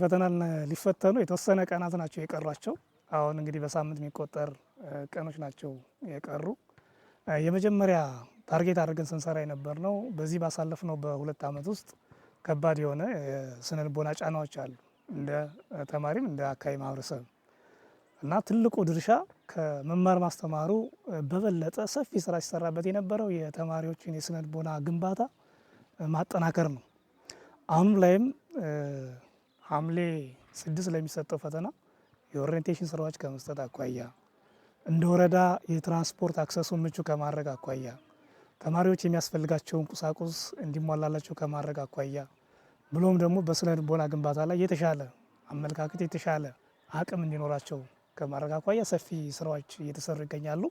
ፈተና ሊፈተኑ የተወሰነ ቀናት ናቸው የቀሯቸው። አሁን እንግዲህ በሳምንት የሚቆጠር ቀኖች ናቸው የቀሩ። የመጀመሪያ ታርጌት አድርገን ስንሰራ የነበር ነው በዚህ ባሳለፍነው በ2 ዓመት ውስጥ ከባድ የሆነ ስነ ልቦና ጫናዎች አሉ እንደ ተማሪም እንደ አካባቢ ማህበረሰብ እና ትልቁ ድርሻ ከመማር ማስተማሩ በበለጠ ሰፊ ስራ ሲሰራበት የነበረው የተማሪዎችን የስነ ልቦና ግንባታ ማጠናከር ነው። አሁን ላይም ሐምሌ 6 ለሚሰጠው ፈተና የኦሪየንቴሽን ስራዎች ከመስጠት አኳያ እንደ ወረዳ የትራንስፖርት አክሰሱን ምቹ ከማድረግ አኳያ ተማሪዎች የሚያስፈልጋቸውን ቁሳቁስ እንዲሟላላቸው ከማድረግ አኳያ ብሎም ደግሞ በስነ ልቦና ግንባታ ላይ የተሻለ አመለካከት የተሻለ አቅም እንዲኖራቸው ከማድረግ አኳያ ሰፊ ስራዎች እየተሰሩ ይገኛሉ።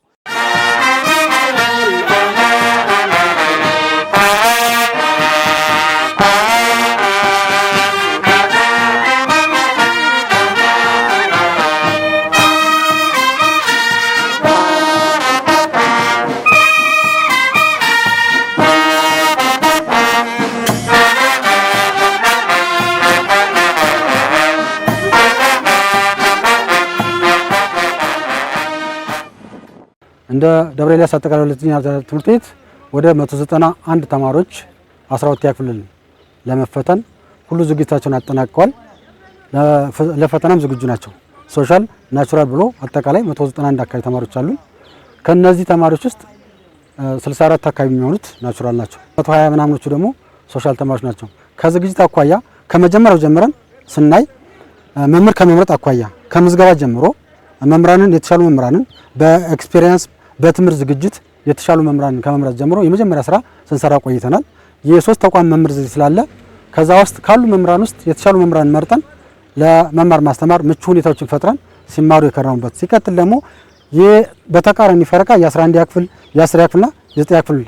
እንደ ደብረ ኤልያስ አጠቃላይ ሁለተኛ ትምህርት ቤት ወደ 191 ተማሪዎች 12ኛ ክፍል ለመፈተን ሁሉ ዝግጅታቸውን አጠናቀዋል። ለፈተናም ዝግጁ ናቸው። ሶሻል ናቹራል ብሎ አጠቃላይ 191 አካባቢ ተማሪዎች አሉ። ከነዚህ ተማሪዎች ውስጥ 64 አካባቢ የሚሆኑት ናቹራል ናቸው። 120 ምናምኖቹ ደግሞ ሶሻል ተማሪዎች ናቸው። ከዝግጅት አኳያ ከመጀመሪያው ጀምረን ስናይ መምህር ከመምረጥ አኳያ ከምዝገባ ጀምሮ መምህራንን የተሻሉ መምህራንን በኤክስፒሪየንስ በትምህርት ዝግጅት የተሻሉ መምህራንን ከመምረጥ ጀምሮ የመጀመሪያ ስራ ስንሰራ ቆይተናል። የሶስት ተቋም መምህር ዝግጅት ስላለ ከዛ ውስጥ ካሉ መምህራን ውስጥ የተሻሉ መምህራን መርጠን ለመማር ማስተማር ምቹ ሁኔታዎችን ፈጥረን ሲማሩ የከረሙበት ሲቀጥል ደግሞ በተቃራኒ ፈረቃ የ11ኛ ክፍል የ10ኛ ክፍልና የ9ኛ ክፍል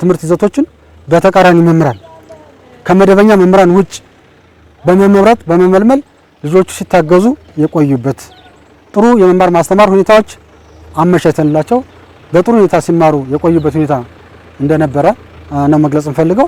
ትምህርት ይዘቶችን በተቃራኒ መምህራን ከመደበኛ መምህራን ውጭ በመመረጥ በመመልመል ልጆቹ ሲታገዙ የቆዩበት ጥሩ የመማር ማስተማር ሁኔታዎች አመቻችተንላቸው በጥሩ ሁኔታ ሲማሩ የቆዩበት ሁኔታ እንደነበረ ነው መግለጽ እንፈልገው።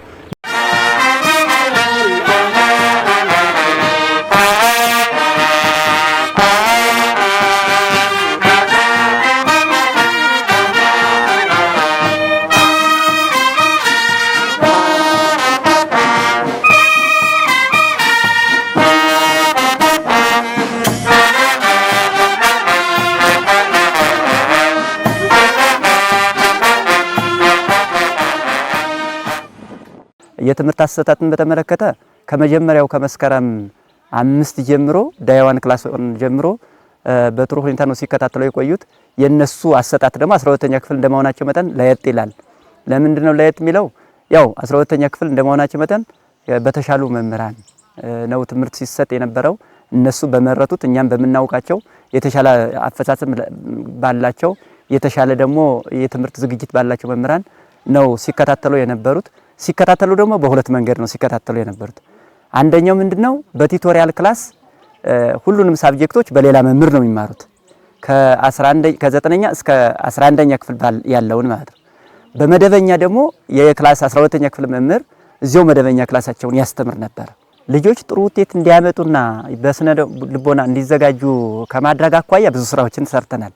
የትምህርት አሰጣጥን በተመለከተ ከመጀመሪያው ከመስከረም 5 ጀምሮ ዳይዋን ክላስ ጀምሮ በጥሩ ሁኔታ ነው ሲከታተሉ የቆዩት። የነሱ አሰጣጥ ደግሞ 12ኛ ክፍል እንደመሆናቸው መጠን ለየት ይላል። ለምንድነው ለየት የሚለው? ያው 12ኛ ክፍል እንደመሆናቸው መጠን በተሻሉ መምህራን ነው ትምህርት ሲሰጥ የነበረው። እነሱ በመረጡት እኛም በመናውቃቸው የተሻለ አፈጻጸም ባላቸው የተሻለ ደግሞ የትምህርት ዝግጅት ባላቸው መምህራን ነው ሲከታተሉ የነበሩት። ሲከታተሉ ደግሞ በሁለት መንገድ ነው ሲከታተሉ የነበሩት። አንደኛው ምንድነው በቲቶሪያል ክላስ ሁሉንም ሳብጀክቶች በሌላ መምህር ነው የሚማሩት ከ9ኛ እስከ 11ኛ ክፍል ያለውን ማለት ነው። በመደበኛ ደግሞ የክላስ 12ኛ ክፍል መምህር እዚያው መደበኛ ክላሳቸውን ያስተምር ነበር። ልጆች ጥሩ ውጤት እንዲያመጡና በስነ ልቦና እንዲዘጋጁ ከማድረግ አኳያ ብዙ ስራዎችን ሰርተናል።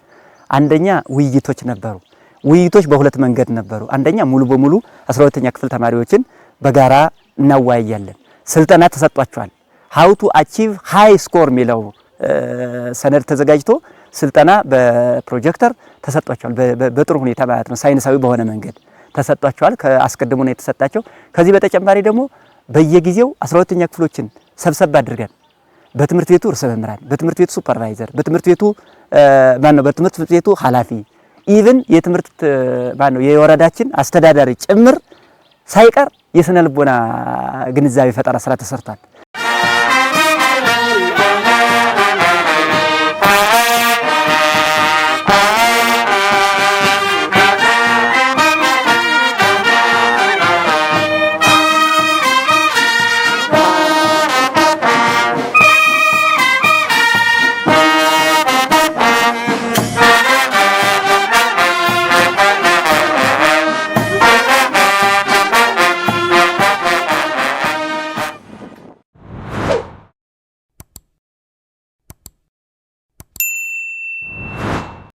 አንደኛ ውይይቶች ነበሩ። ውይይቶች በሁለት መንገድ ነበሩ። አንደኛ ሙሉ በሙሉ 12ኛ ክፍል ተማሪዎችን በጋራ እናወያያለን። ስልጠና ተሰጥቷቸዋል። how to achieve high score የሚለው ሰነድ ተዘጋጅቶ ስልጠና በፕሮጀክተር ተሰጥቷቸዋል። በጥሩ ሁኔታ ማለት ነው ሳይንሳዊ በሆነ መንገድ ተሰጥቷቸዋል። ከአስቀድሞ ነው የተሰጣቸው። ከዚህ በተጨማሪ ደግሞ በየጊዜው 12ኛ ክፍሎችን ሰብሰብ አድርገን በትምህርት ቤቱ ርዕሰ መምህራን፣ በትምህርት ቤቱ ሱፐርቫይዘር፣ በትምህርት ቤቱ ኃላፊ ኢቭን የትምህርት የወረዳችን አስተዳዳሪ ጭምር ሳይቀር የስነ ልቦና ግንዛቤ ፈጠራ ስራ ተሰርቷል።